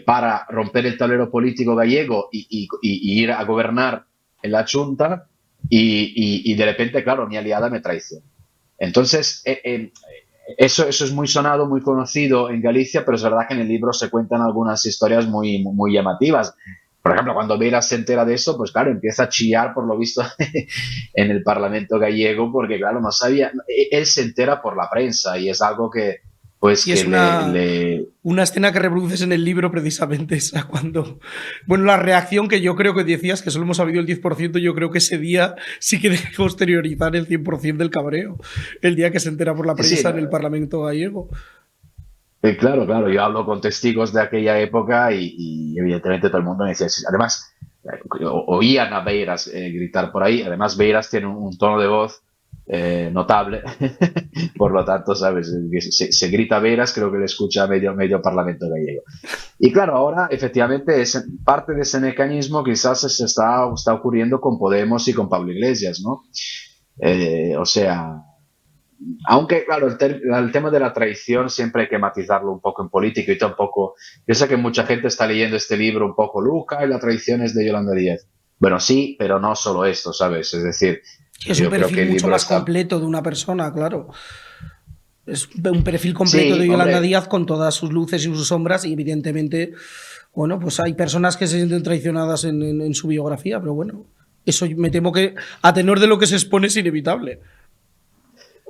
para romper el tablero político gallego y ir a gobernar en la Junta, y de repente, claro, mi aliada me traiciona. Entonces, eso es muy sonado, muy conocido en Galicia, pero es verdad que en el libro se cuentan algunas historias muy, muy llamativas. Por ejemplo, cuando Beiras se entera de eso, pues claro, empieza a chillar, por lo visto, en el Parlamento gallego, porque claro, no sabía, él se entera por la prensa y es algo que, pues, y que es una escena que reproduces en el libro, precisamente esa, cuando... Bueno, la reacción que yo creo que decías, que solo hemos sabido el 10%, yo creo que ese día sí que dejó exteriorizar el 100% del cabreo, el día que se entera por la prensa en el Parlamento gallego. Claro, yo hablo con testigos de aquella época y evidentemente todo el mundo me decía, además, oían a Beiras gritar por ahí. Además, Beiras tiene un tono de voz notable, por lo tanto, ¿sabes? Se grita Beiras, creo que le escucha medio Parlamento gallego. Y claro, ahora efectivamente parte de ese mecanismo quizás se está ocurriendo con Podemos y con Pablo Iglesias, ¿no? O sea, aunque claro, el tema de la traición siempre hay que matizarlo un poco en política y tampoco, yo sé que mucha gente está leyendo este libro un poco, Luca y la traición es de Yolanda Díaz. Bueno, sí, pero no solo esto, ¿sabes? Es decir, Es un yo creo que perfil el mucho libro más está... completo de una persona, claro. Es un perfil completo Sí, de Yolanda hombre, Díaz con todas sus luces y sus sombras y evidentemente, bueno, pues hay personas que se sienten traicionadas en su biografía, pero bueno, eso me temo que a tenor de lo que se expone es inevitable.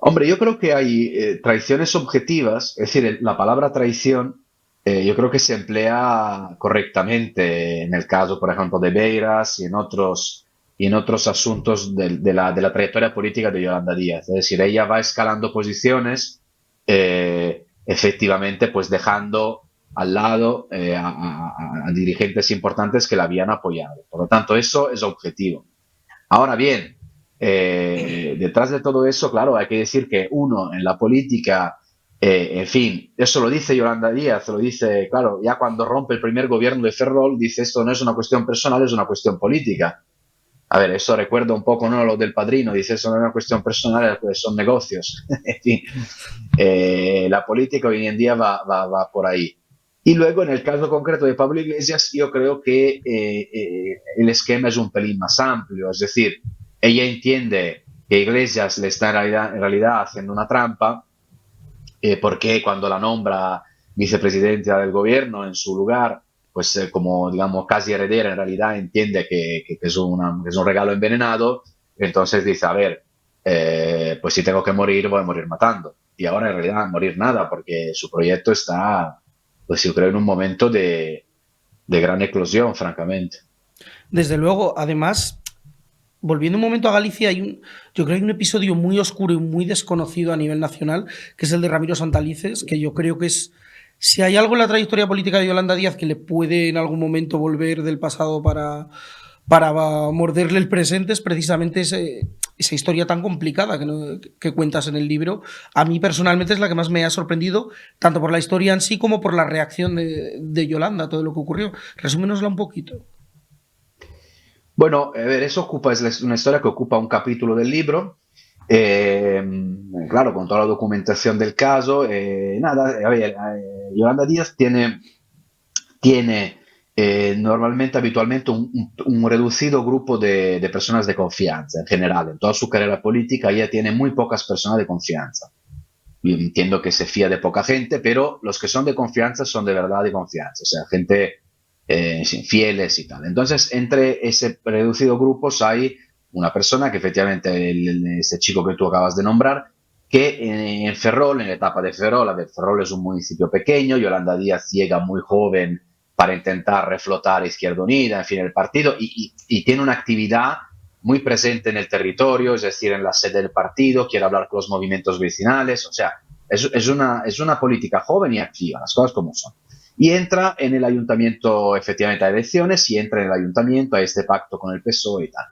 hombre, yo creo que hay traiciones objetivas, es decir, la palabra traición yo creo que se emplea correctamente en el caso, por ejemplo, de Beiras y en otros asuntos de la trayectoria política de Yolanda Díaz. Es decir, ella va escalando posiciones, efectivamente, pues dejando al lado a dirigentes importantes que la habían apoyado. Por lo tanto, eso es objetivo. Ahora bien, detrás de todo eso, claro, hay que decir que uno en la política, en fin, eso lo dice Yolanda Díaz, lo dice, claro, ya cuando rompe el primer gobierno de Ferrol, dice esto no es una cuestión personal, es una cuestión política. A ver, eso recuerda un poco, ¿no? Lo del Padrino, dice eso no es una cuestión personal, pues son negocios. En fin, la política hoy en día va por ahí. Y luego, en el caso concreto de Pablo Iglesias, yo creo que el esquema es un pelín más amplio. Es decir, ella entiende que Iglesias le está en realidad haciendo una trampa, porque cuando la nombra vicepresidenta del gobierno en su lugar, pues como, digamos, casi heredera, en realidad entiende que es que es un regalo envenenado. Entonces dice, a ver, pues si tengo que morir, voy a morir matando. Y ahora en realidad morir nada, porque su proyecto está, pues yo creo, en un momento de gran eclosión, francamente. Desde luego, además, volviendo un momento a Galicia, yo creo que hay un episodio muy oscuro y muy desconocido a nivel nacional, que es el de Ramiro Santalices, que yo creo que es, si hay algo en la trayectoria política de Yolanda Díaz que le puede en algún momento volver del pasado para morderle el presente, es precisamente esa historia tan complicada que cuentas en el libro. A mí personalmente es la que más me ha sorprendido, tanto por la historia en sí como por la reacción de Yolanda a todo lo que ocurrió. Resúmenosla un poquito. Bueno, a ver, es una historia que ocupa un capítulo del libro, eh, claro, con toda la documentación del caso. Nada, a ver, Yolanda Díaz tiene normalmente, habitualmente, un reducido grupo de personas de confianza en general. En toda su carrera política ella tiene muy pocas personas de confianza. Yo entiendo que se fía de poca gente, pero los que son de confianza son de verdad de confianza, o sea, gente sí, fieles y tal. Entonces, entre ese reducido grupo hay una persona que efectivamente, ese chico que tú acabas de nombrar, que en Ferrol, en la etapa de Ferrol, a ver, Ferrol es un municipio pequeño, Yolanda Díaz llega muy joven para intentar reflotar a Izquierda Unida, en fin, el partido, y tiene una actividad muy presente en el territorio, es decir, en la sede del partido, quiere hablar con los movimientos vecinales, o sea, es una política joven y activa, las cosas como son. Y entra en el ayuntamiento, efectivamente, a elecciones, y entra en el ayuntamiento a este pacto con el PSOE y tal.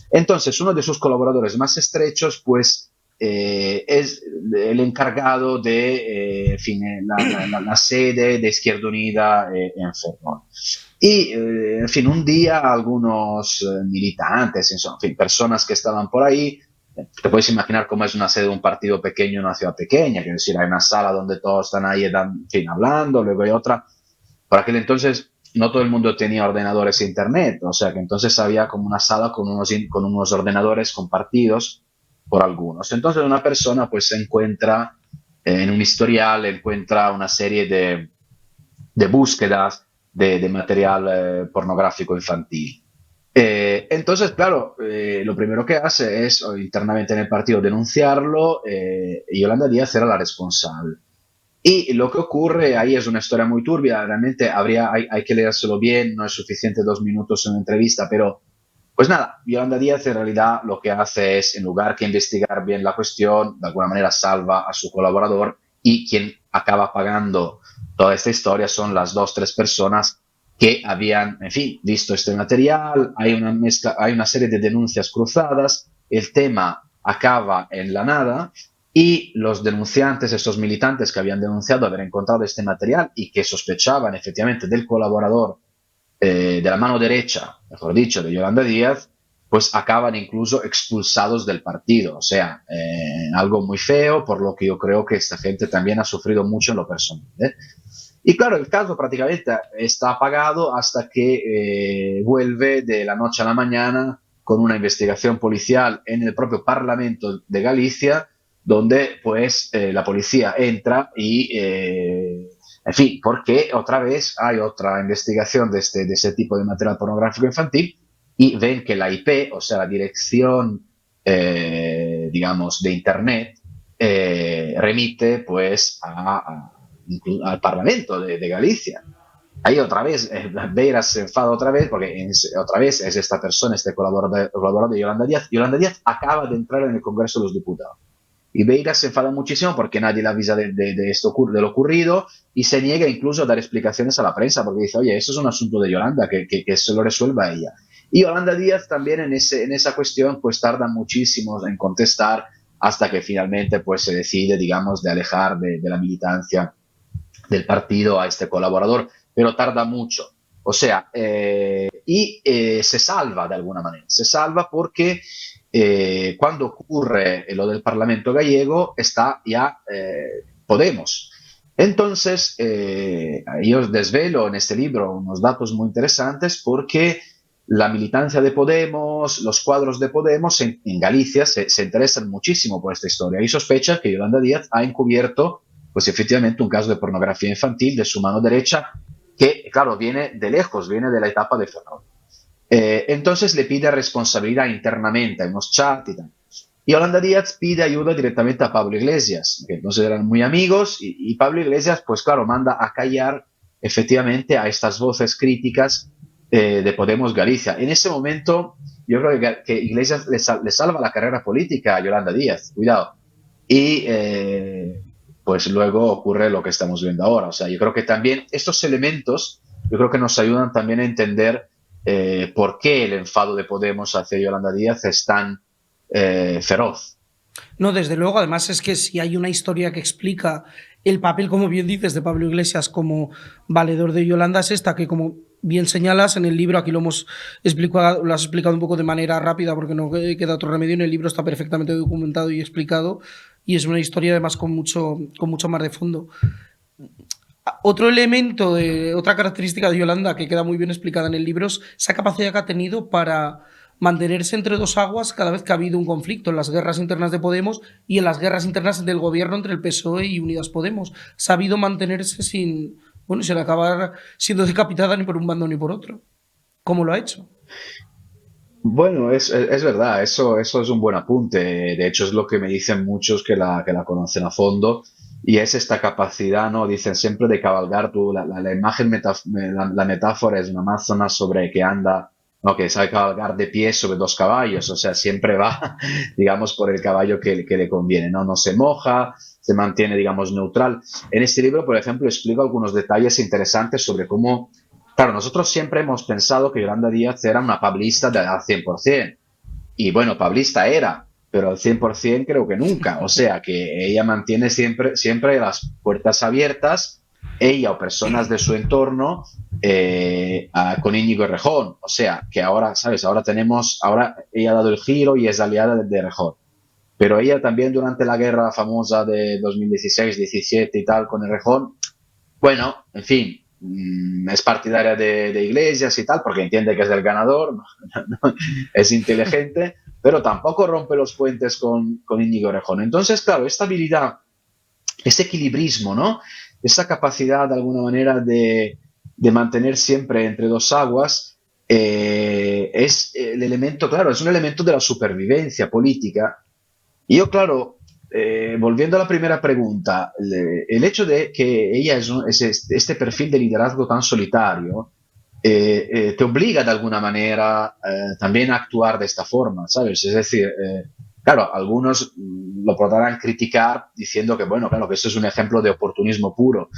Entonces, uno de sus colaboradores más estrechos, pues, es el encargado de, en fin, la sede de Izquierda Unida en Ferrol. Y, en fin, un día algunos militantes, en fin, personas que estaban por ahí, te puedes imaginar cómo es una sede de un partido pequeño en una ciudad pequeña, quiero decir, hay una sala donde todos están ahí, en fin, hablando, luego hay otra. Por aquel entonces no todo el mundo tenía ordenadores e internet, o sea que entonces había como una sala con unos ordenadores compartidos por algunos. Entonces una persona pues se encuentra en un historial, encuentra una serie de búsquedas de material pornográfico infantil. Entonces, claro, lo primero que hace es internamente en el partido denunciarlo, y Yolanda Díaz era la responsable. Y lo que ocurre ahí es una historia muy turbia, realmente hay que leérselo bien, no es suficiente 2 minutos en una entrevista, pero pues nada, Yolanda Díaz en realidad lo que hace es, en lugar que investigar bien la cuestión, de alguna manera salva a su colaborador, y quien acaba pagando toda esta historia son las dos, tres personas que habían, en fin, visto este material, hay una mezcla, hay una serie de denuncias cruzadas, el tema acaba en la nada y los denunciantes, estos militantes que habían denunciado haber encontrado este material y que sospechaban efectivamente del colaborador de la mano derecha, mejor dicho, de Yolanda Díaz, pues acaban incluso expulsados del partido. O sea, algo muy feo, por lo que yo creo que esta gente también ha sufrido mucho en lo personal. Y claro, el caso prácticamente está apagado hasta que vuelve de la noche a la mañana con una investigación policial en el propio Parlamento de Galicia, donde pues la policía entra y, en fin, porque otra vez hay otra investigación de ese tipo de material pornográfico infantil y ven que la IP, o sea, la dirección, digamos, de Internet, remite pues al Parlamento de Galicia. Ahí otra vez, Beira se enfada otra vez, porque otra vez es esta persona, este colaborador de Yolanda Díaz. Yolanda Díaz acaba de entrar en el Congreso de los Diputados. Y Beira se enfada muchísimo porque nadie le avisa de lo ocurrido y se niega incluso a dar explicaciones a la prensa, porque dice, oye, eso es un asunto de Yolanda, que se lo resuelva ella. Y Yolanda Díaz también en esa cuestión pues tarda muchísimo en contestar hasta que finalmente pues se decide, digamos, de alejar de la militancia del partido a este colaborador, pero tarda mucho. O sea, se salva de alguna manera. Se salva porque cuando ocurre lo del Parlamento gallego está ya Podemos. Entonces, yo desvelo en este libro unos datos muy interesantes porque la militancia de Podemos, los cuadros de Podemos en Galicia se interesan muchísimo por esta historia y sospechan que Yolanda Díaz ha encubierto pues efectivamente un caso de pornografía infantil de su mano derecha que, claro, viene de lejos, viene de la etapa de Ferrol. Entonces le pide responsabilidad internamente, en unos chats y tal. Y Yolanda Díaz pide ayuda directamente a Pablo Iglesias, que entonces eran muy amigos, y Pablo Iglesias, pues claro, manda a callar efectivamente a estas voces críticas de Podemos Galicia. En ese momento, yo creo que Iglesias le salva la carrera política a Yolanda Díaz, cuidado. Y pues luego ocurre lo que estamos viendo ahora. O sea, yo creo que también estos elementos, yo creo que nos ayudan también a entender por qué el enfado de Podemos hacia Yolanda Díaz es tan feroz. No, desde luego, además es que si hay una historia que explica el papel, como bien dices, de Pablo Iglesias como valedor de Yolanda, es esta, que como bien señalas en el libro, aquí lo has explicado un poco de manera rápida porque no queda otro remedio, en el libro está perfectamente documentado y explicado, y es una historia además con mucho más de fondo. Otro elemento, otra característica de Yolanda que queda muy bien explicada en el libro es esa capacidad que ha tenido para mantenerse entre dos aguas cada vez que ha habido un conflicto en las guerras internas de Podemos y en las guerras internas del gobierno entre el PSOE y Unidas Podemos. Ha sabido mantenerse sin acabar siendo decapitada ni por un bando ni por otro. ¿Cómo lo ha hecho? Bueno, es verdad, eso es un buen apunte. De hecho, es lo que me dicen muchos que la conocen a fondo. Y es esta capacidad, ¿no? Dicen siempre de cabalgar. La imagen, la metáfora es una amazona sobre que anda, ¿no? Que sabe cabalgar de pie sobre dos caballos. O sea, siempre va, digamos, por el caballo que le conviene, ¿no? No se moja, se mantiene, digamos, neutral. En este libro, por ejemplo, explico algunos detalles interesantes sobre cómo. Claro, nosotros siempre hemos pensado que Yolanda Díaz era una pablista al 100%. Y bueno, pablista era, pero al 100% creo que nunca. O sea, que ella mantiene siempre las puertas abiertas, ella o personas de su entorno, con Íñigo Errejón. O sea, que ahora, ¿sabes? Ahora ella ha dado el giro y es aliada de Errejón. Pero ella también durante la guerra famosa de 2016-17 y tal con Errejón, bueno, en fin, es partidaria de Iglesias y tal, porque entiende que es el ganador, es inteligente, pero tampoco rompe los puentes con Íñigo Errejón. Entonces, claro, esta habilidad, ese equilibrismo, ¿no? Esa capacidad de alguna manera de mantener siempre entre dos aguas, es el elemento, claro, es un elemento de la supervivencia política. Y yo, claro, volviendo a la primera pregunta, el hecho de que ella es este perfil de liderazgo tan solitario, te obliga de alguna manera también a actuar de esta forma, ¿sabes? Es decir, claro, algunos lo podrán criticar diciendo que, bueno, claro, que eso es un ejemplo de oportunismo puro.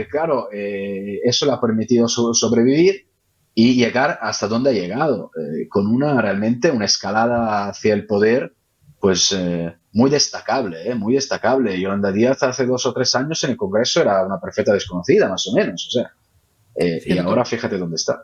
Claro, eso le ha permitido sobrevivir y llegar hasta donde ha llegado, con realmente una escalada hacia el poder, pues muy destacable, muy destacable. Yolanda Díaz hace 2 o 3 años en el Congreso era una perfecta desconocida, más o menos, o sea, y Cierto. ahora fíjate dónde está.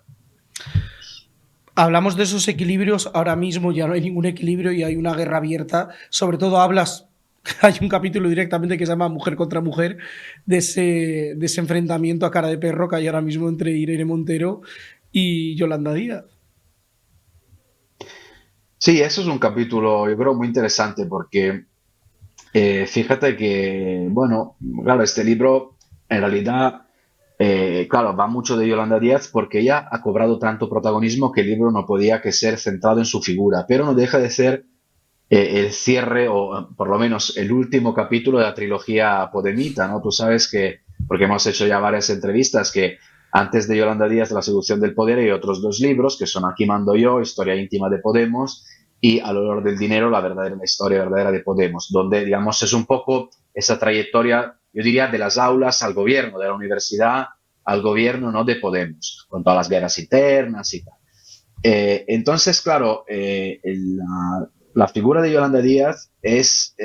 Hablamos de esos equilibrios, ahora mismo ya no hay ningún equilibrio y hay una guerra abierta. Sobre todo hay un capítulo directamente que se llama Mujer contra Mujer, de ese enfrentamiento a cara de perro que hay ahora mismo entre Irene Montero y Yolanda Díaz. Sí, eso es un capítulo, yo creo, muy interesante porque fíjate que, bueno, claro, este libro en realidad, claro, va mucho de Yolanda Díaz porque ella ha cobrado tanto protagonismo que el libro no podía que ser centrado en su figura, pero no deja de ser el cierre o por lo menos el último capítulo de la trilogía Podemita, ¿no? Tú sabes que, porque hemos hecho ya varias entrevistas, que antes de Yolanda Díaz, La seducción del poder, hay otros 2 libros que son Aquí mando yo, Historia íntima de Podemos, y Al olor del dinero, la historia verdadera de Podemos, donde, digamos, es un poco esa trayectoria, yo diría, de las aulas al gobierno, de la universidad al gobierno, ¿no? De Podemos, con todas las guerras internas y tal. Entonces, claro, la figura de Yolanda Díaz es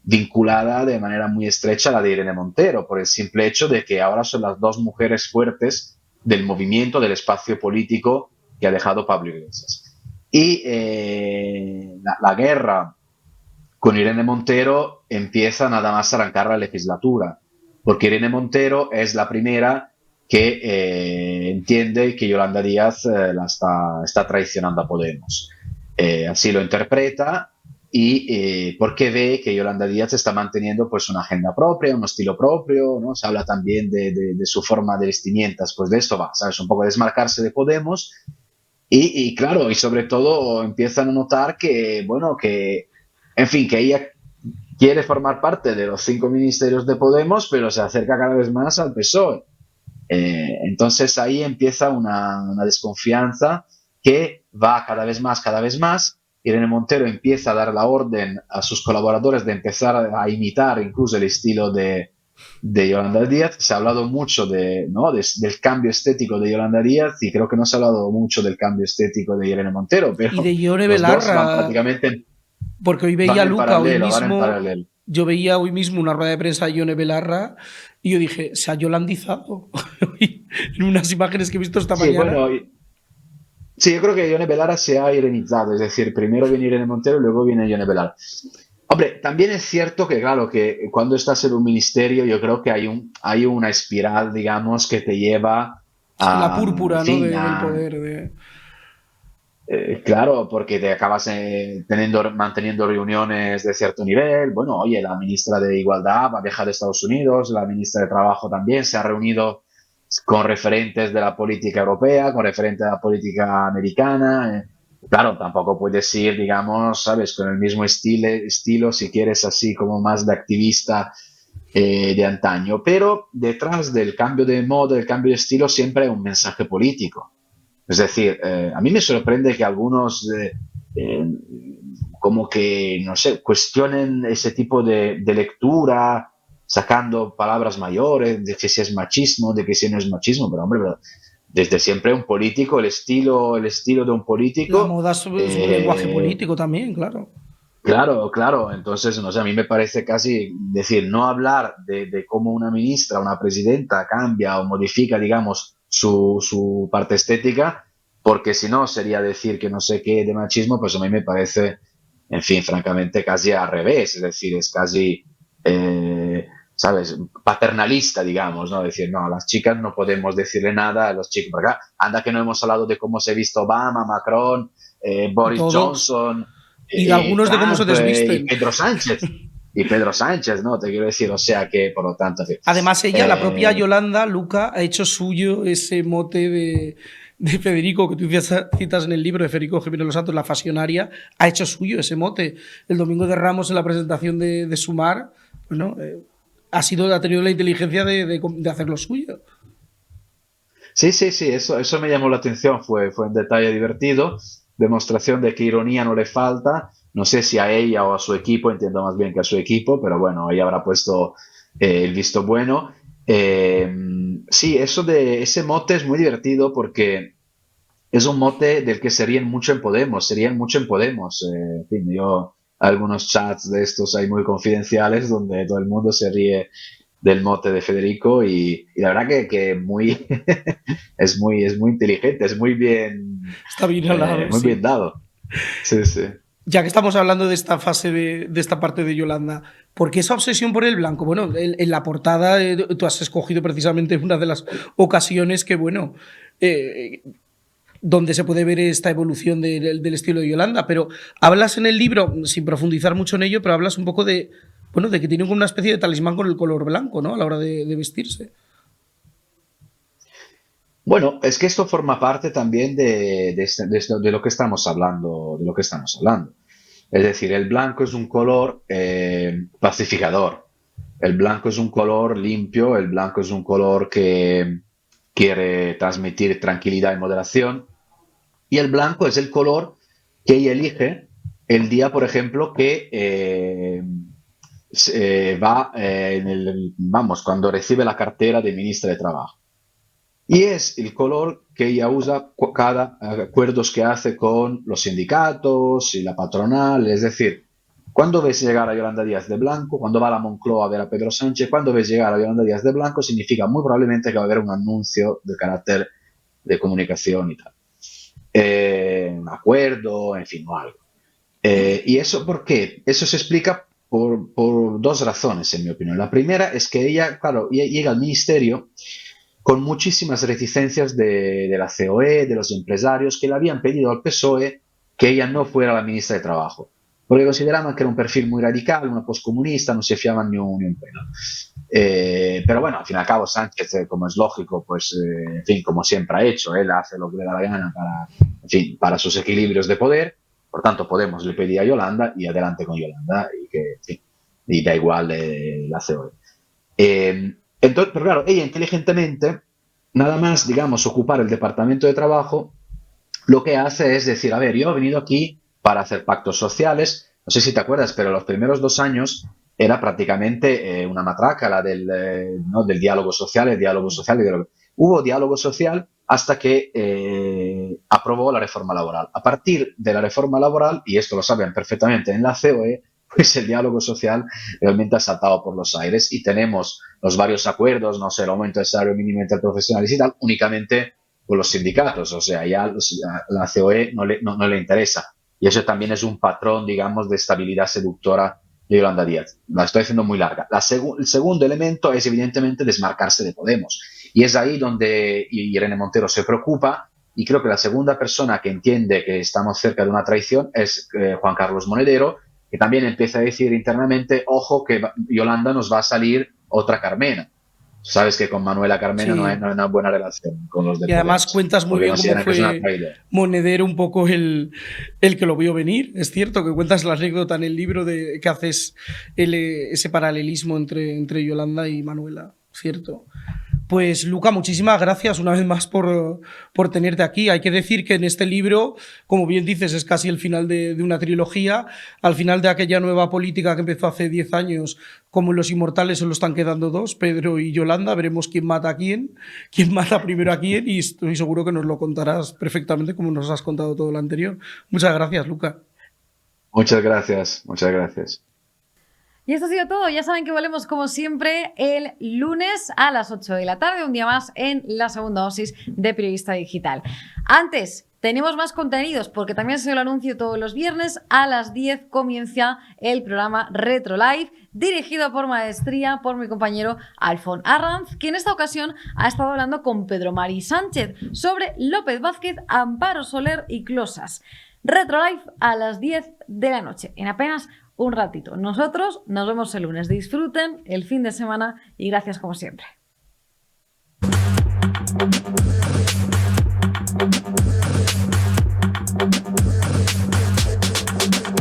vinculada de manera muy estrecha a la de Irene Montero, por el simple hecho de que ahora son las 2 mujeres fuertes del movimiento, del espacio político que ha dejado Pablo Iglesias. Y la guerra con Irene Montero empieza nada más a arrancar la legislatura, porque Irene Montero es la primera que entiende que Yolanda Díaz está traicionando a Podemos. Así lo interpreta y porque ve que Yolanda Díaz está manteniendo pues una agenda propia, un estilo propio, ¿no? Se habla también de su forma de vestimientas, pues de esto va, ¿sabes? Un poco desmarcarse de Podemos y claro, y sobre todo empiezan a notar que, bueno, en fin, que ella quiere formar parte de los 5 ministerios de Podemos, pero se acerca cada vez más al PSOE. Entonces ahí empieza una desconfianza que va cada vez más. Irene Montero empieza a dar la orden a sus colaboradores de empezar a imitar incluso el estilo de Yolanda Díaz. Se ha hablado mucho ¿no? del cambio estético de Yolanda Díaz y creo que no se ha hablado mucho del cambio estético de Irene Montero, pero Y de Ione los dos van Belarra, prácticamente porque hoy van veía a en Luca, paralelo, van en paralelo. yo veía hoy mismo una rueda de prensa de Ione Belarra y yo dije, se ha yolandizado en unas imágenes que he visto esta Sí, mañana. bueno, sí, yo creo que Ione Belarra se ha irenizado, es decir, primero viene Irene Montero y luego viene Ione Belarra. Hombre, también es cierto que, claro, que cuando estás en un ministerio, yo creo que hay una espiral, digamos, que te lleva La a, en púrpura, ¿no? fin, Del poder. claro, porque te acabas manteniendo reuniones de cierto nivel. Bueno, oye, la ministra de Igualdad va a viajar a Estados Unidos, la ministra de Trabajo también se ha reunido con referentes de la política europea, con referentes de la política americana. Claro, tampoco puedes ir, digamos, sabes, con el mismo estilo, si quieres, así como más de activista de antaño. Pero detrás del cambio de moda, del cambio de estilo, siempre hay un mensaje político. Es decir, a mí me sorprende que algunos eh, como que, no sé, cuestionen ese tipo de lectura, sacando palabras mayores, de que si es machismo, de que si no es machismo, pero hombre, desde siempre un político, el estilo de un La político, moda es un lenguaje eh, político también, claro. claro, claro, entonces, no sé, a mí me parece casi decir, no hablar de cómo una ministra, una presidenta cambia o modifica, digamos, su parte estética, porque si no sería decir que no sé qué de machismo, pues a mí me parece, en fin, francamente, casi al revés, es decir, es casi, ¿sabes?, paternalista, digamos, ¿no? Decir, no, a las chicas no podemos decirle nada a los chicos, porque anda que no hemos hablado de cómo se ha visto Obama, Macron, Y Boris todos. Johnson Y de algunos de cómo se Trump y desvisten. Pedro Sánchez. Y Pedro Sánchez, ¿no? Te quiero decir, o sea que, por lo tanto, Además, ella, la propia eh, Yolanda, Luca, ha hecho suyo ese mote de Federico, que tú citas en el libro de Federico Jiménez Los Santos, La Fasionaria, ha hecho suyo ese mote. El domingo de Ramos, en la presentación de Sumar, bueno, ha tenido la inteligencia de hacerlo suyo. sí, sí, sí, eso me llamó la atención, fue un detalle divertido. demostración de que ironía no le falta. No sé si a ella o a su equipo, entiendo más bien que a su equipo, pero bueno, ella habrá puesto el visto bueno. Sí, ese mote es muy divertido porque es un mote del que se ríen mucho en Podemos. En fin, yo algunos chats de estos hay muy confidenciales donde todo el mundo se ríe del mote de Federico y la verdad que muy es muy inteligente, es muy bien, Está bien hablado, muy sí. bien dado. Sí, sí. Ya que estamos hablando de esta fase de esta parte de Yolanda, ¿por qué esa obsesión por el blanco? Bueno, en la portada tú has escogido precisamente una de las ocasiones que, bueno, donde se puede ver esta evolución del estilo de Yolanda, pero hablas en el libro, sin profundizar mucho en ello, pero hablas un poco de, bueno, de que tiene como una especie de talismán con el color blanco, ¿no? A la hora de vestirse. Bueno, es que esto forma parte también de lo que estamos hablando, de lo que estamos hablando. Es decir, el blanco es un color pacificador. El blanco es un color limpio, el blanco es un color que quiere transmitir tranquilidad y moderación. Y el blanco es el color que ella elige el día, por ejemplo, que vamos, cuando recibe la cartera de ministra de Trabajo. Y es el color que ella usa cada acuerdos que hace con los sindicatos y la patronal. Es decir, cuando ves llegar a Yolanda Díaz de blanco, cuando va a la Moncloa a ver a Pedro Sánchez, cuando ves llegar a Yolanda Díaz de blanco, significa muy probablemente que va a haber un anuncio de carácter de comunicación y tal. Un acuerdo, en fin, o algo. ¿Y eso por qué? Eso se explica por dos razones, en mi opinión. La primera es que ella, claro, llega al ministerio con muchísimas reticencias de la COE, de los empresarios, que le habían pedido al PSOE que ella no fuera la ministra de Trabajo, porque consideraban que era un perfil muy radical, una postcomunista, no se fiaban ni un pelo. Pero bueno, al fin y al cabo Sánchez, como es lógico, pues, en fin, como siempre ha hecho, él hace lo que le da la gana en fin, para sus equilibrios de poder. Por tanto, Podemos le pedía a Yolanda y adelante con Yolanda, y que, en fin, y da igual la COE. Entonces, pero claro, ella inteligentemente, nada más, digamos, ocupar el departamento de trabajo, lo que hace es decir, a ver, yo he venido aquí para hacer pactos sociales. No sé si te acuerdas, pero los primeros 2 años era prácticamente una matraca la del diálogo social, Hubo diálogo social hasta que aprobó la reforma laboral. A partir de la reforma laboral, y esto lo saben perfectamente en la COE, pues el diálogo social realmente ha saltado por los aires y tenemos los varios acuerdos, no sé, el aumento del salario mínimo interprofesional y tal, únicamente con los sindicatos. O sea, ya la COE no le interesa. Y eso también es un patrón, digamos, de estabilidad seductora de Yolanda Díaz. La estoy haciendo muy larga. El segundo elemento es, evidentemente, desmarcarse de Podemos. Y es ahí donde Irene Montero se preocupa, y creo que la segunda persona que entiende que estamos cerca de una traición es Juan Carlos Monedero, que también empieza a decir internamente, ojo, que Yolanda nos va a salir otra Carmena. Sabes que con Manuela Carmena Sí. no hay una buena relación con los de Y además Podemos, cuentas muy porque bien cómo consideran que es una fue traidora. Monedero un poco el que lo vio venir. Es cierto que cuentas la anécdota en el libro de que haces ese paralelismo entre Yolanda y Manuela, ¿cierto? Pues Luca, muchísimas gracias una vez más por tenerte aquí. Hay que decir que en este libro, como bien dices, es casi el final de una trilogía. Al final de aquella nueva política que empezó hace 10 años, como en Los Inmortales solo están quedando 2, Pedro y Yolanda. Veremos quién mata a quién mata primero a quién, y estoy seguro que nos lo contarás perfectamente como nos has contado todo lo anterior. Muchas gracias, Luca. Muchas gracias, muchas gracias. Y esto ha sido todo. Ya saben que volvemos como siempre el lunes a las 8 de la tarde, un día más en la segunda dosis de Periodista Digital. Antes, tenemos más contenidos porque también se lo anuncio todos los viernes a las 10 comienza el programa Retro Live, dirigido por maestría por mi compañero Alfon Arranz, que en esta ocasión ha estado hablando con Pedro Mari Sánchez sobre López Vázquez, Amparo Soler y Closas. Retro Live a las 10 de la noche, en apenas un ratito. Nosotros nos vemos el lunes. Disfruten el fin de semana y gracias como siempre.